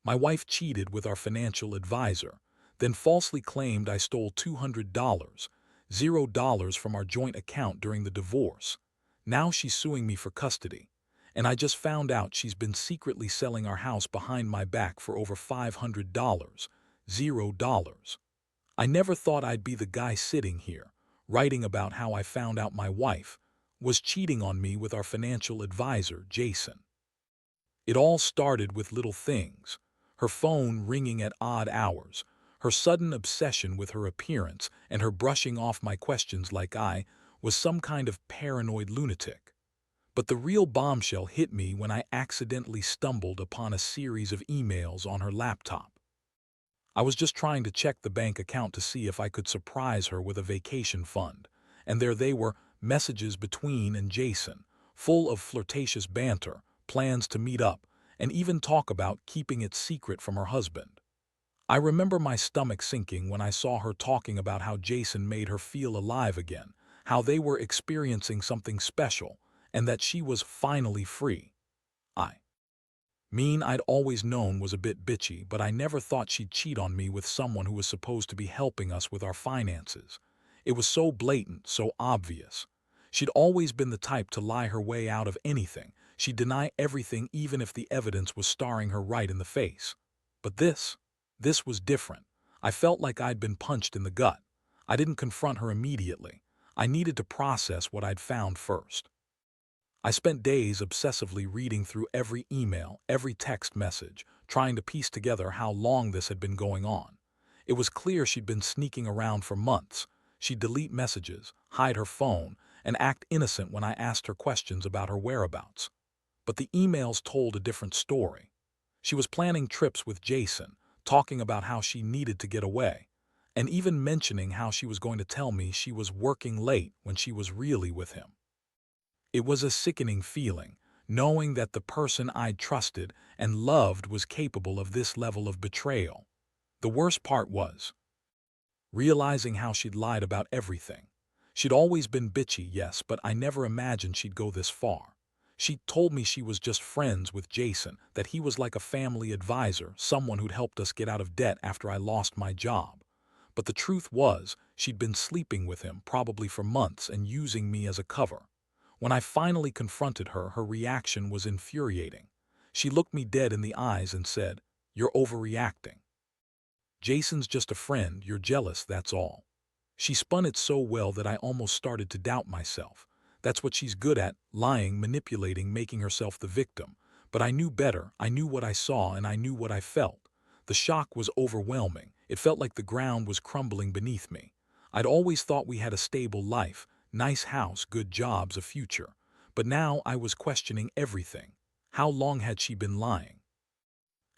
My wife cheated with our financial advisor, then falsely claimed I stole $200, $0 from our joint account during the divorce. Now she's suing me for custody. And I just found out she's been secretly selling our house behind my back for over $500, $0. I never thought I'd be the guy sitting here, writing about how I found out my wife was cheating on me with our financial advisor, Jason. It all started with little things: her phone ringing at odd hours, her sudden obsession with her appearance, and her brushing off my questions like I was some kind of paranoid lunatic. But the real bombshell hit me when I accidentally stumbled upon a series of emails on her laptop. I was just trying to check the bank account to see if I could surprise her with a vacation fund, and there they were, messages between and Jason, full of flirtatious banter, plans to meet up, and even talk about keeping it secret from her husband. I remember my stomach sinking when I saw her talking about how Jason made her feel alive again, how they were experiencing something special, and that she was finally free. I I'd always known was a bit bitchy, but I never thought she'd cheat on me with someone who was supposed to be helping us with our finances. It was so blatant, so obvious. She'd always been the type to lie her way out of anything. She'd deny everything even if the evidence was staring her right in the face. But this was different. I felt like I'd been punched in the gut. I didn't confront her immediately. I needed to process what I'd found first. I spent days obsessively reading through every email, every text message, trying to piece together how long this had been going on. It was clear she'd been sneaking around for months. She'd delete messages, hide her phone, and act innocent when I asked her questions about her whereabouts. But the emails told a different story. She was planning trips with Jason, talking about how she needed to get away, and even mentioning how she was going to tell me she was working late when she was really with him. It was a sickening feeling, knowing that the person I'd trusted and loved was capable of this level of betrayal. The worst part was realizing how she'd lied about everything. She'd always been bitchy, yes, but I never imagined she'd go this far. She told me she was just friends with Jason, that he was like a family advisor, someone who'd helped us get out of debt after I lost my job. But the truth was, she'd been sleeping with him, probably for months, and using me as a cover. When I finally confronted her, her reaction was infuriating. She looked me dead in the eyes and said, "You're overreacting. Jason's just a friend, you're jealous, that's all." She spun it so well that I almost started to doubt myself. That's what she's good at, lying, manipulating, making herself the victim. But I knew better, I knew what I saw, and I knew what I felt. The shock was overwhelming. It felt like the ground was crumbling beneath me. I'd always thought we had a stable life, nice house, good jobs, a future. But now I was questioning everything. How long had she been lying?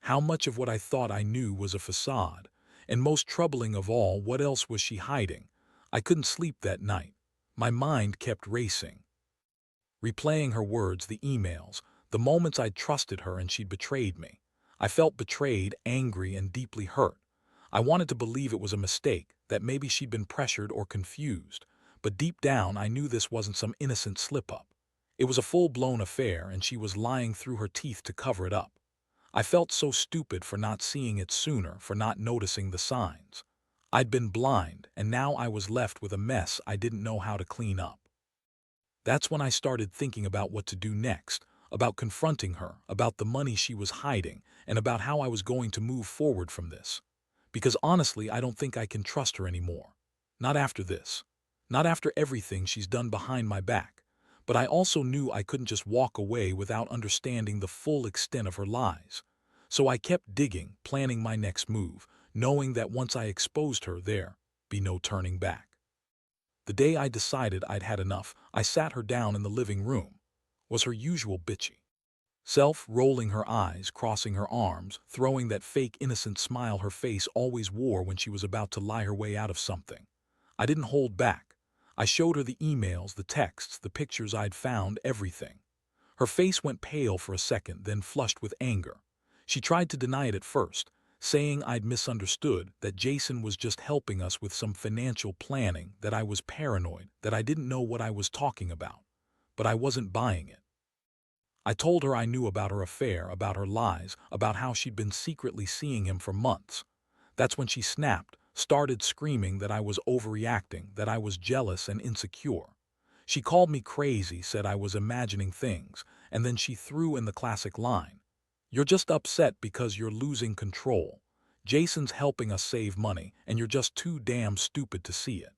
How much of what I thought I knew was a facade? And most troubling of all, what else was she hiding? I couldn't sleep that night. My mind kept racing, replaying her words, the emails, the moments I'd trusted her and she'd betrayed me. I felt betrayed, angry, and deeply hurt. I wanted to believe it was a mistake, that maybe she'd been pressured or confused. But deep down, I knew this wasn't some innocent slip-up. It was a full-blown affair, and she was lying through her teeth to cover it up. I felt so stupid for not seeing it sooner, for not noticing the signs. I'd been blind, and now I was left with a mess I didn't know how to clean up. That's when I started thinking about what to do next, about confronting her, about the money she was hiding, and about how I was going to move forward from this. Because honestly, I don't think I can trust her anymore. Not after this. Not after everything she's done behind my back. But I also knew I couldn't just walk away without understanding the full extent of her lies. So I kept digging, planning my next move, knowing that once I exposed her, there'd be no turning back. The day I decided I'd had enough, I sat her down in the living room. Was her usual bitchy self, rolling her eyes, crossing her arms, throwing that fake innocent smile her face always wore when she was about to lie her way out of something. I didn't hold back. I showed her the emails, the texts, the pictures I'd found, everything. Her face went pale for a second, then flushed with anger. She tried to deny it at first, saying I'd misunderstood, that Jason was just helping us with some financial planning, that I was paranoid, that I didn't know what I was talking about. But I wasn't buying it. I told her I knew about her affair, about her lies, about how she'd been secretly seeing him for months. That's when she snapped, started screaming that I was overreacting, that I was jealous and insecure. She called me crazy, said I was imagining things, and then she threw in the classic line. You're just upset because you're losing control. Jason's helping us save money, and you're just too damn stupid to see it.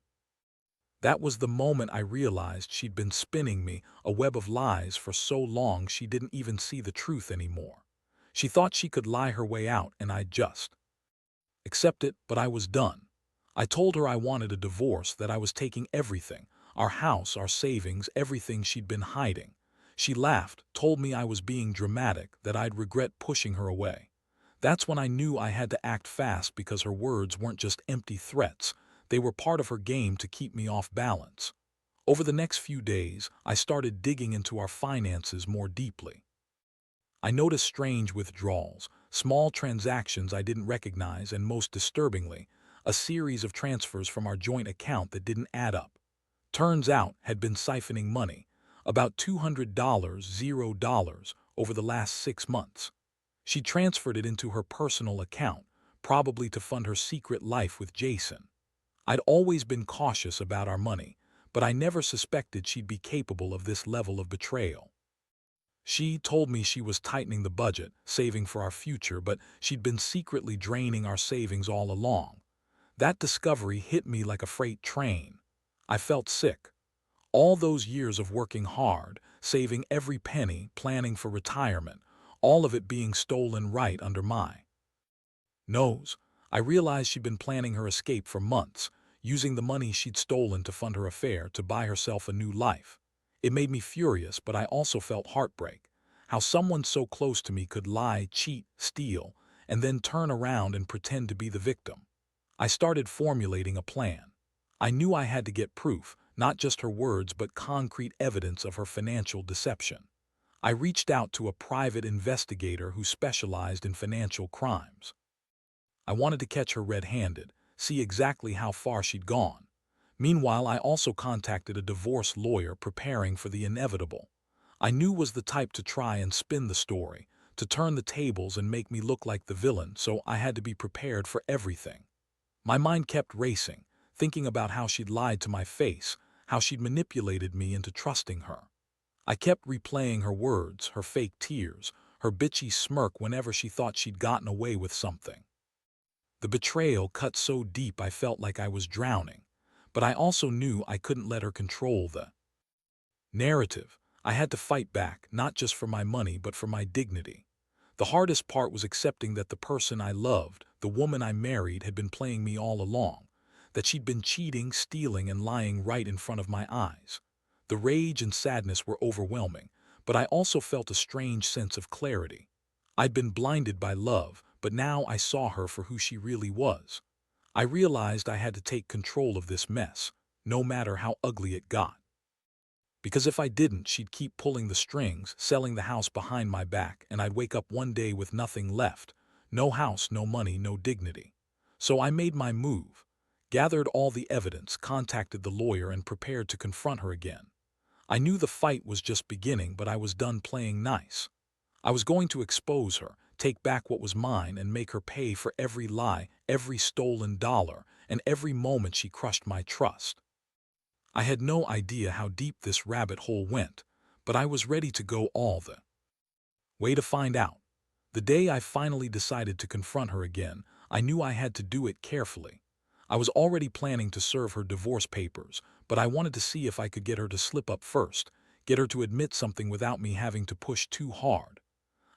That was the moment I realized she'd been spinning me a web of lies for so long she didn't even see the truth anymore. She thought she could lie her way out, and I'd just accept it, but I was done. I told her I wanted a divorce, that I was taking everything, our house, our savings, everything she'd been hiding. She laughed, told me I was being dramatic, that I'd regret pushing her away. That's when I knew I had to act fast because her words weren't just empty threats, they were part of her game to keep me off balance. Over the next few days, I started digging into our finances more deeply. I noticed strange withdrawals, small transactions I didn't recognize, and most disturbingly, a series of transfers from our joint account that didn't add up. Turns out, had been siphoning money, about $200, $0, over the last 6 months. She transferred it into her personal account, probably to fund her secret life with Jason. I'd always been cautious about our money, but I never suspected she'd be capable of this level of betrayal. She told me she was tightening the budget, saving for our future, but she'd been secretly draining our savings all along. That discovery hit me like a freight train. I felt sick. All those years of working hard, saving every penny, planning for retirement, all of it being stolen right under my nose. I realized she'd been planning her escape for months, using the money she'd stolen to fund her affair to buy herself a new life. It made me furious, but I also felt heartbreak. How someone so close to me could lie, cheat, steal, and then turn around and pretend to be the victim. I started formulating a plan. I knew I had to get proof, not just her words but concrete evidence of her financial deception. I reached out to a private investigator who specialized in financial crimes. I wanted to catch her red-handed, see exactly how far she'd gone. Meanwhile, I also contacted a divorce lawyer preparing for the inevitable. I knew was the type to try and spin the story, to turn the tables and make me look like the villain, so I had to be prepared for everything. My mind kept racing, thinking about how she'd lied to my face, how she'd manipulated me into trusting her. I kept replaying her words, her fake tears, her bitchy smirk whenever she thought she'd gotten away with something. The betrayal cut so deep I felt like I was drowning, but I also knew I couldn't let her control the narrative. I had to fight back, not just for my money but for my dignity. The hardest part was accepting that the person I loved, the woman I married, had been playing me all along, that she'd been cheating, stealing, and lying right in front of my eyes. The rage and sadness were overwhelming, but I also felt a strange sense of clarity. I'd been blinded by love, but now I saw her for who she really was. I realized I had to take control of this mess, no matter how ugly it got. Because if I didn't, she'd keep pulling the strings, selling the house behind my back, and I'd wake up one day with nothing left. No house, no money, no dignity. So I made my move, gathered all the evidence, contacted the lawyer, and prepared to confront her again. I knew the fight was just beginning, but I was done playing nice. I was going to expose her, take back what was mine, and make her pay for every lie, every stolen dollar, and every moment she crushed my trust. I had no idea how deep this rabbit hole went, but I was ready to go all the way to find out. The day I finally decided to confront her again, I knew I had to do it carefully. I was already planning to serve her divorce papers, but I wanted to see if I could get her to slip up first, get her to admit something without me having to push too hard.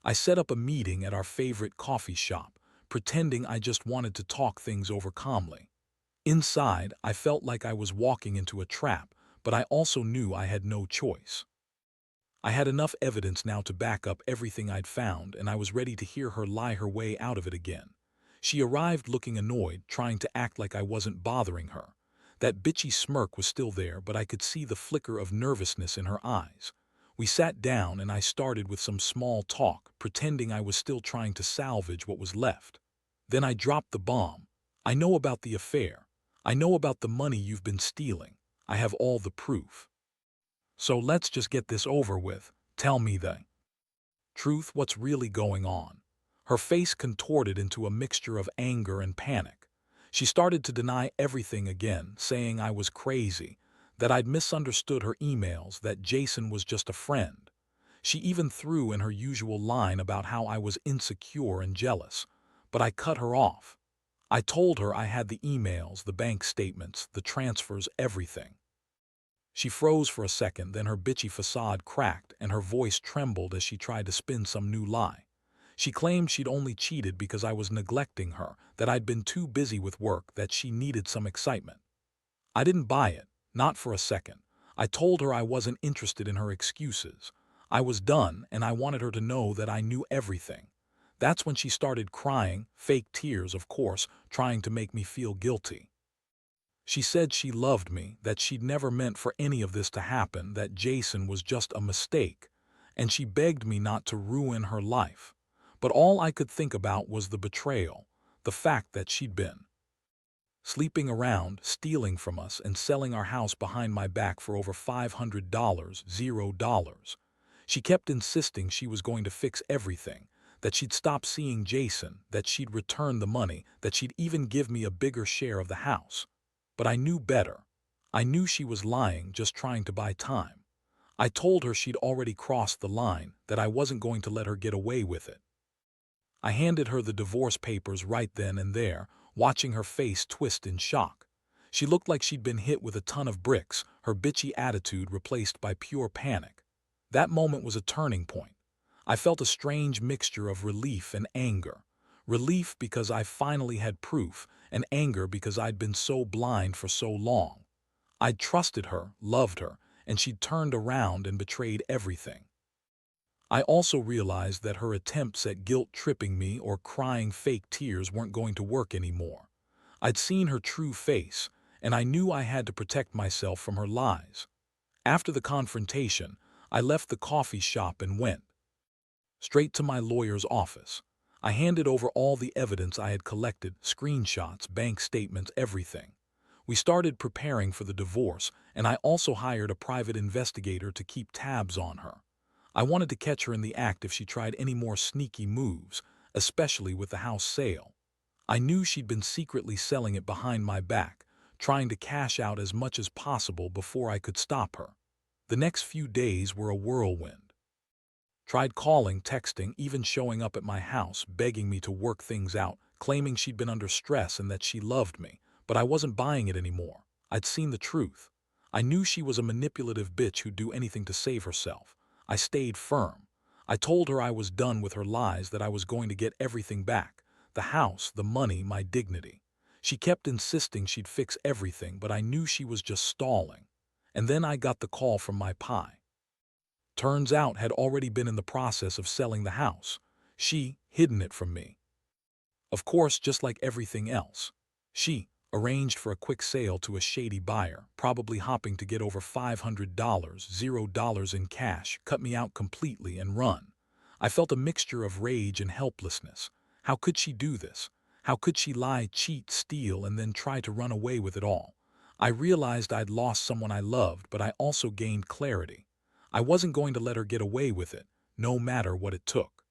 I set up a meeting at our favorite coffee shop, pretending I just wanted to talk things over calmly. Inside, I felt like I was walking into a trap, but I also knew I had no choice. I had enough evidence now to back up everything I'd found, and I was ready to hear her lie her way out of it again. She arrived looking annoyed, trying to act like I wasn't bothering her. That bitchy smirk was still there, but I could see the flicker of nervousness in her eyes. We sat down and I started with some small talk, pretending I was still trying to salvage what was left. Then I dropped the bomb. I know about the affair. I know about the money you've been stealing. I have all the proof. So let's just get this over with. Tell me the Truth, what's really going on? Her face contorted into a mixture of anger and panic. She started to deny everything again, saying I was crazy, that I'd misunderstood her emails, that Jason was just a friend. She even threw in her usual line about how I was insecure and jealous, but I cut her off. I told her I had the emails, the bank statements, the transfers, everything. She froze for a second, then her bitchy facade cracked and her voice trembled as she tried to spin some new lie. She claimed she'd only cheated because I was neglecting her, that I'd been too busy with work, that she needed some excitement. I didn't buy it, not for a second. I told her I wasn't interested in her excuses. I was done, and I wanted her to know that I knew everything. That's when she started crying, fake tears, of course, trying to make me feel guilty. She said she loved me, that she'd never meant for any of this to happen, that Jason was just a mistake, and she begged me not to ruin her life. But all I could think about was the betrayal, the fact that she'd been sleeping around, stealing from us, and selling our house behind my back for over $500, $0. She kept insisting she was going to fix everything, that she'd stop seeing Jason, that she'd return the money, that she'd even give me a bigger share of the house. But I knew better. I knew she was lying, just trying to buy time. I told her she'd already crossed the line, that I wasn't going to let her get away with it. I handed her the divorce papers right then and there, watching her face twist in shock. She looked like she'd been hit with a ton of bricks, her bitchy attitude replaced by pure panic. That moment was a turning point. I felt a strange mixture of relief and anger. Relief because I finally had proof, and anger because I'd been so blind for so long. I'd trusted her, loved her, and she'd turned around and betrayed everything. I also realized that her attempts at guilt-tripping me or crying fake tears weren't going to work anymore. I'd seen her true face, and I knew I had to protect myself from her lies. After the confrontation, I left the coffee shop and went straight to my lawyer's office. I handed over all the evidence I had collected, screenshots, bank statements, everything. We started preparing for the divorce, and I also hired a private investigator to keep tabs on her. I wanted to catch her in the act if she tried any more sneaky moves, especially with the house sale. I knew she'd been secretly selling it behind my back, trying to cash out as much as possible before I could stop her. The next few days were a whirlwind. Tried calling, texting, even showing up at my house, begging me to work things out, claiming she'd been under stress and that she loved me, but I wasn't buying it anymore. I'd seen the truth. I knew she was a manipulative bitch who'd do anything to save herself. I stayed firm. I told her I was done with her lies, that I was going to get everything back. The house, the money, my dignity. She kept insisting she'd fix everything, but I knew she was just stalling. And then I got the call from my pie. Turns out had already been in the process of selling the house. She hidden it from me. Of course, just like everything else. She arranged for a quick sale to a shady buyer, probably hoping to get over $500, $0 in cash, cut me out completely and run. I felt a mixture of rage and helplessness. How could she do this? How could she lie, cheat, steal, and then try to run away with it all? I realized I'd lost someone I loved, but I also gained clarity. I wasn't going to let her get away with it, no matter what it took.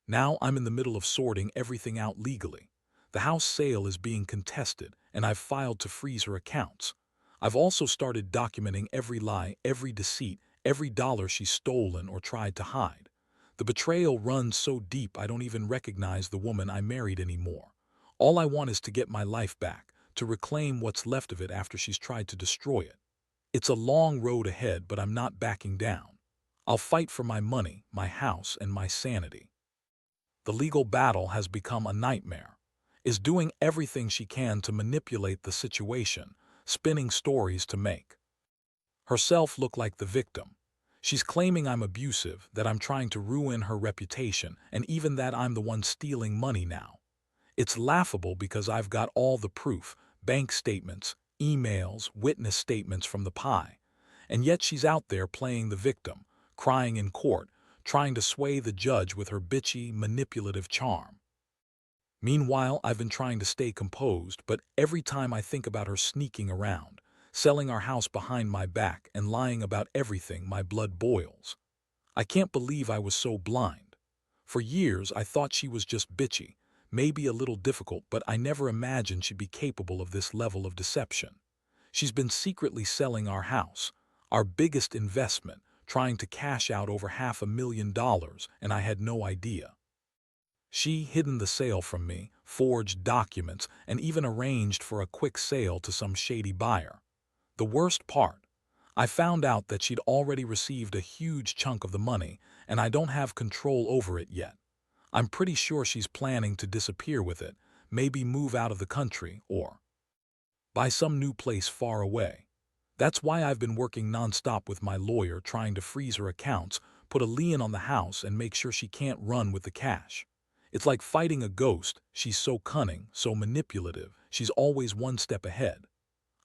Now I'm in the middle of sorting everything out legally. The house sale is being contested, and I've filed to freeze her accounts. I've also started documenting every lie, every deceit, every dollar she's stolen or tried to hide. The betrayal runs so deep I don't even recognize the woman I married anymore. All I want is to get my life back, to reclaim what's left of it after she's tried to destroy it. It's a long road ahead, but I'm not backing down. I'll fight for my money, my house, and my sanity. The legal battle has become a nightmare. Is doing everything she can to manipulate the situation, spinning stories to make herself look like the victim. She's claiming I'm abusive, that I'm trying to ruin her reputation, and even that I'm the one stealing money now. It's laughable because I've got all the proof, bank statements, emails, witness statements from the pie. And yet she's out there playing the victim, crying in court, trying to sway the judge with her bitchy, manipulative charm. Meanwhile, I've been trying to stay composed, but every time I think about her sneaking around, selling our house behind my back, and lying about everything, my blood boils. I can't believe I was so blind. For years, I thought she was just bitchy, maybe a little difficult, but I never imagined she'd be capable of this level of deception. She's been secretly selling our house, our biggest investment, trying to cash out over $500,000, and I had no idea. She hidden the sale from me, forged documents, and even arranged for a quick sale to some shady buyer. The worst part, I found out that she'd already received a huge chunk of the money, and I don't have control over it yet. I'm pretty sure she's planning to disappear with it, maybe move out of the country or buy some new place far away. That's why I've been working nonstop with my lawyer trying to freeze her accounts, put a lien on the house, and make sure she can't run with the cash. It's like fighting a ghost. She's so cunning, so manipulative, she's always one step ahead.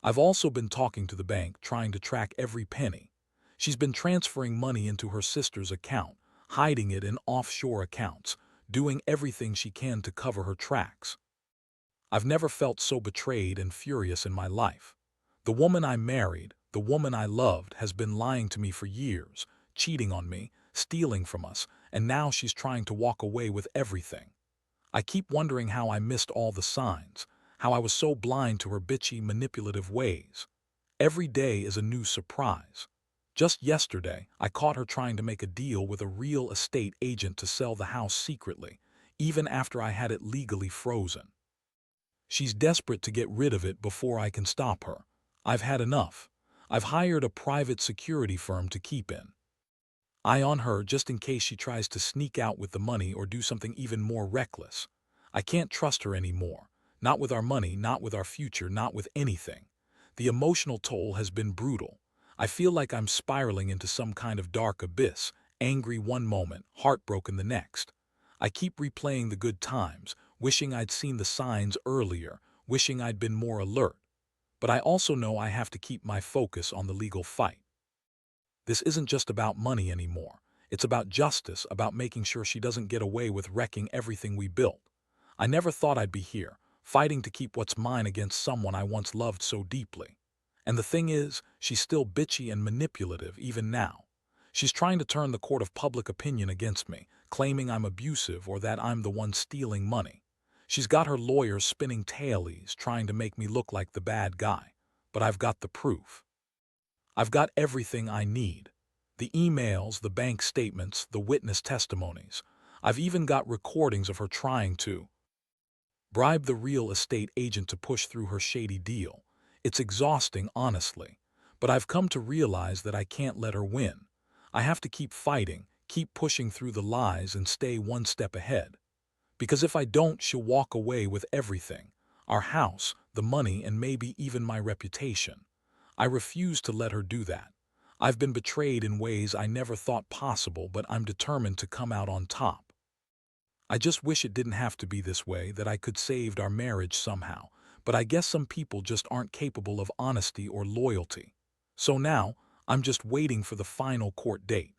I've also been talking to the bank, trying to track every penny. She's been transferring money into her sister's account, hiding it in offshore accounts, doing everything she can to cover her tracks. I've never felt so betrayed and furious in my life. The woman I married, the woman I loved, has been lying to me for years, cheating on me, stealing from us, and now she's trying to walk away with everything. I keep wondering how I missed all the signs, how I was so blind to her bitchy, manipulative ways. Every day is a new surprise. Just yesterday, I caught her trying to make a deal with a real estate agent to sell the house secretly, even after I had it legally frozen. She's desperate to get rid of it before I can stop her. I've had enough. I've hired a private security firm to keep an eye on her just in case she tries to sneak out with the money or do something even more reckless. I can't trust her anymore. Not with our money, not with our future, not with anything. The emotional toll has been brutal. I feel like I'm spiraling into some kind of dark abyss, angry one moment, heartbroken the next. I keep replaying the good times, wishing I'd seen the signs earlier, wishing I'd been more alert. But I also know I have to keep my focus on the legal fight. This isn't just about money anymore. It's about justice, about making sure she doesn't get away with wrecking everything we built. I never thought I'd be here, fighting to keep what's mine against someone I once loved so deeply. And the thing is, she's still bitchy and manipulative even now. She's trying to turn the court of public opinion against me, claiming I'm abusive or that I'm the one stealing money. She's got her lawyers spinning tailies, trying to make me look like the bad guy. But I've got the proof. I've got everything I need. The emails, the bank statements, the witness testimonies. I've even got recordings of her trying to bribe the real estate agent to push through her shady deal. It's exhausting, honestly. But I've come to realize that I can't let her win. I have to keep fighting, keep pushing through the lies, and stay one step ahead. Because if I don't, she'll walk away with everything. Our house, the money, and maybe even my reputation. I refuse to let her do that. I've been betrayed in ways I never thought possible, but I'm determined to come out on top. I just wish it didn't have to be this way, that I could saved our marriage somehow, but I guess some people just aren't capable of honesty or loyalty. So now, I'm just waiting for the final court date.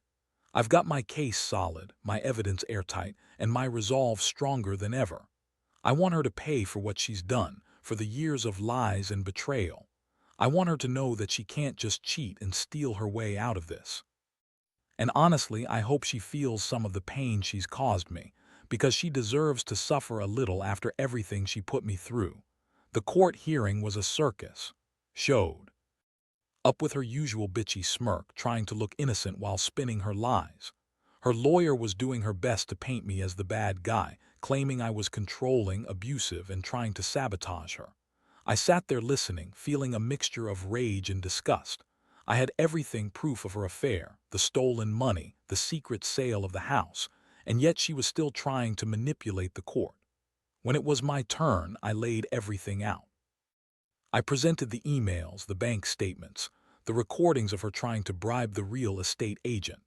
I've got my case solid, my evidence airtight, and my resolve stronger than ever. I want her to pay for what she's done, for the years of lies and betrayal. I want her to know that she can't just cheat and steal her way out of this. And honestly, I hope she feels some of the pain she's caused me, because she deserves to suffer a little after everything she put me through. The court hearing was a circus. Showed up with her usual bitchy smirk, trying to look innocent while spinning her lies. Her lawyer was doing her best to paint me as the bad guy, claiming I was controlling, abusive, and trying to sabotage her. I sat there listening, feeling a mixture of rage and disgust. I had everything: proof of her affair, the stolen money, the secret sale of the house, and yet she was still trying to manipulate the court. When it was my turn, I laid everything out. I presented the emails, the bank statements, the recordings of her trying to bribe the real estate agent.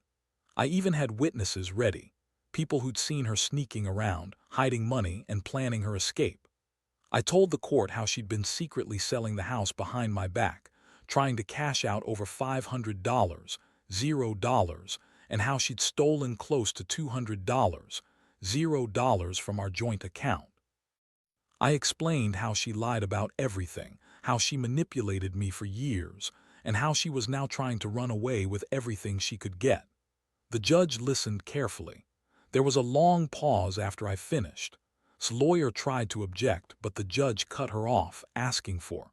I even had witnesses ready, people who'd seen her sneaking around, hiding money, and planning her escape. I told the court how she'd been secretly selling the house behind my back, trying to cash out over $500, $0, and how she'd stolen close to $200, $0 from our joint account. I explained how she lied about everything, how she manipulated me for years, and how she was now trying to run away with everything she could get. The judge listened carefully. There was a long pause after I finished. The lawyer tried to object, but the judge cut her off, asking for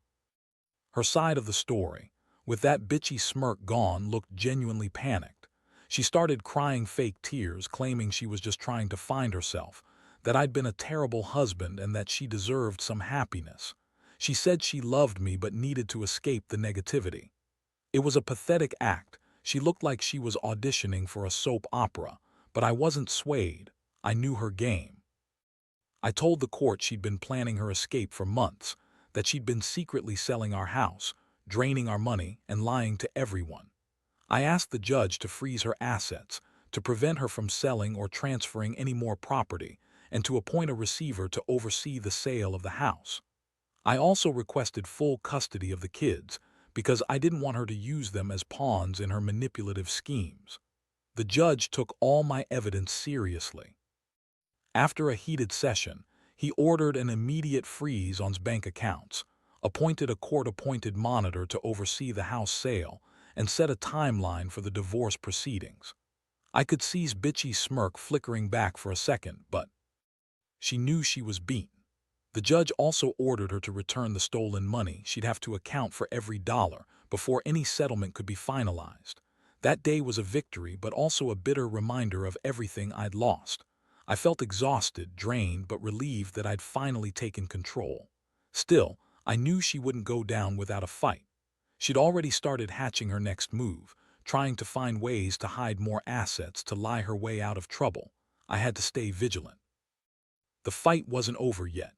her side of the story. With that bitchy smirk gone, looked genuinely panicked. She started crying fake tears, claiming she was just trying to find herself, that I'd been a terrible husband and that she deserved some happiness. She said she loved me but needed to escape the negativity. It was a pathetic act. She looked like she was auditioning for a soap opera, but I wasn't swayed. I knew her game. I told the court she'd been planning her escape for months, that she'd been secretly selling our house, draining our money, and lying to everyone. I asked the judge to freeze her assets, to prevent her from selling or transferring any more property, and to appoint a receiver to oversee the sale of the house. I also requested full custody of the kids, because I didn't want her to use them as pawns in her manipulative schemes. The judge took all my evidence seriously. After a heated session, he ordered an immediate freeze on bank accounts, appointed a court-appointed monitor to oversee the house sale, and set a timeline for the divorce proceedings. I could see bitchy's smirk flickering back for a second, but she knew she was beaten. The judge also ordered her to return the stolen money. She'd have to account for every dollar before any settlement could be finalized. That day was a victory, but also a bitter reminder of everything I'd lost. I felt exhausted, drained, but relieved that I'd finally taken control. Still, I knew she wouldn't go down without a fight. She'd already started hatching her next move, trying to find ways to hide more assets to lie her way out of trouble. I had to stay vigilant. The fight wasn't over yet.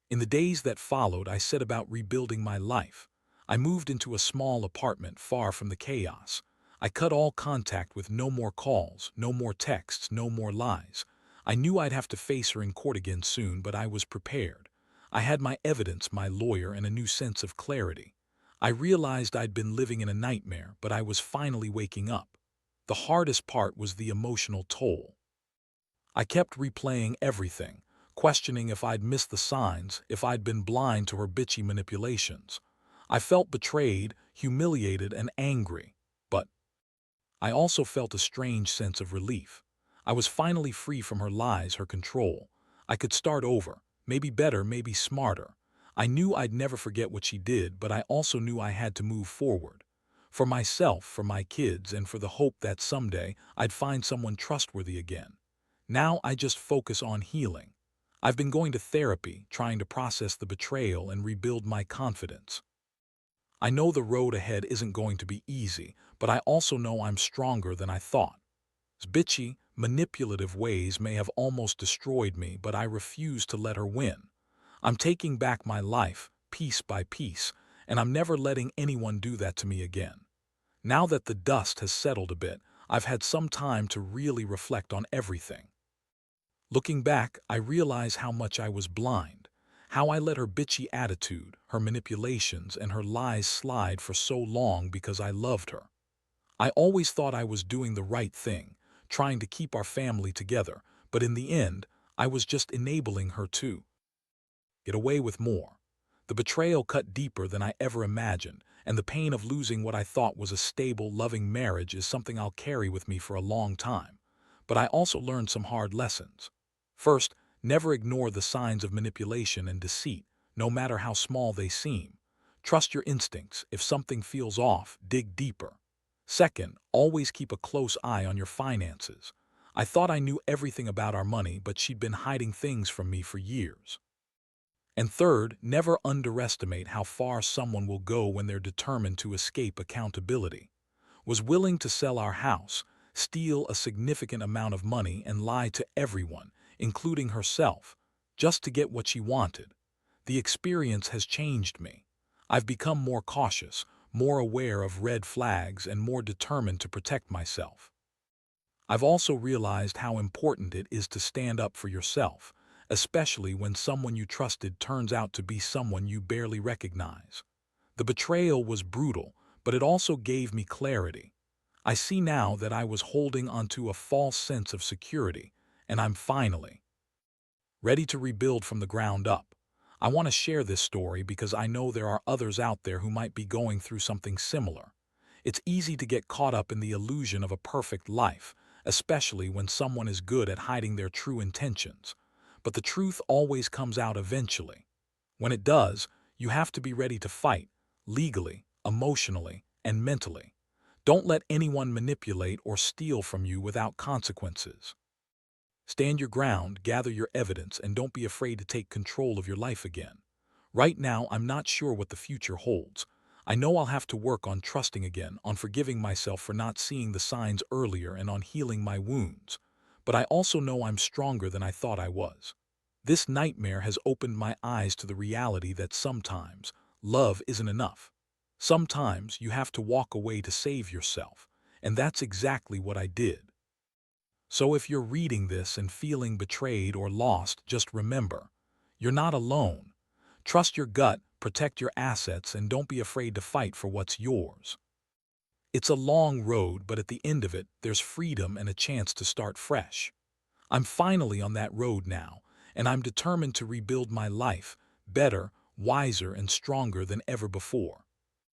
In the days that followed, I set about rebuilding my life. I moved into a small apartment far from the chaos. I cut all contact with no more calls, no more texts, no more lies. I knew I'd have to face her in court again soon, but I was prepared. I had my evidence, my lawyer, and a new sense of clarity. I realized I'd been living in a nightmare, but I was finally waking up. The hardest part was the emotional toll. I kept replaying everything, questioning if I'd missed the signs, if I'd been blind to her bitchy manipulations. I felt betrayed, humiliated, and angry, but I also felt a strange sense of relief. I was finally free from her lies, her control. I could start over, maybe better, maybe smarter. I knew I'd never forget what she did, but I also knew I had to move forward. For myself, for my kids, and for the hope that someday I'd find someone trustworthy again. Now I just focus on healing. I've been going to therapy, trying to process the betrayal and rebuild my confidence. I know the road ahead isn't going to be easy, but I also know I'm stronger than I thought. Bitchy, manipulative ways may have almost destroyed me, but I refuse to let her win. I'm taking back my life, piece by piece, and I'm never letting anyone do that to me again. Now that the dust has settled a bit, I've had some time to really reflect on everything. Looking back, I realize how much I was blind, how I let her bitchy attitude, her manipulations, and her lies slide for so long because I loved her. I always thought I was doing the right thing, trying to keep our family together, but in the end, I was just enabling her to get away with more. The betrayal cut deeper than I ever imagined, and the pain of losing what I thought was a stable, loving marriage is something I'll carry with me for a long time. But I also learned some hard lessons. First, never ignore the signs of manipulation and deceit, no matter how small they seem. Trust your instincts. If something feels off, dig deeper. Second, always keep a close eye on your finances. I thought I knew everything about our money, but she'd been hiding things from me for years. And third, never underestimate how far someone will go when they're determined to escape accountability. Was willing to sell our house, steal a significant amount of money, and lie to everyone, including herself, just to get what she wanted. The experience has changed me. I've become more cautious, more aware of red flags, and more determined to protect myself. I've also realized how important it is to stand up for yourself, especially when someone you trusted turns out to be someone you barely recognize. The betrayal was brutal, but it also gave me clarity. I see now that I was holding onto a false sense of security, and I'm finally ready to rebuild from the ground up. I want to share this story because I know there are others out there who might be going through something similar. It's easy to get caught up in the illusion of a perfect life, especially when someone is good at hiding their true intentions. But the truth always comes out eventually. When it does, you have to be ready to fight, legally, emotionally, and mentally. Don't let anyone manipulate or steal from you without consequences. Stand your ground, gather your evidence, and don't be afraid to take control of your life again. Right now, I'm not sure what the future holds. I know I'll have to work on trusting again, on forgiving myself for not seeing the signs earlier, and on healing my wounds. But I also know I'm stronger than I thought I was. This nightmare has opened my eyes to the reality that sometimes love isn't enough. Sometimes you have to walk away to save yourself, and that's exactly what I did. So if you're reading this and feeling betrayed or lost, just remember, you're not alone. Trust your gut, protect your assets, and don't be afraid to fight for what's yours. It's a long road, but at the end of it, there's freedom and a chance to start fresh. I'm finally on that road now, and I'm determined to rebuild my life, better, wiser, and stronger than ever before.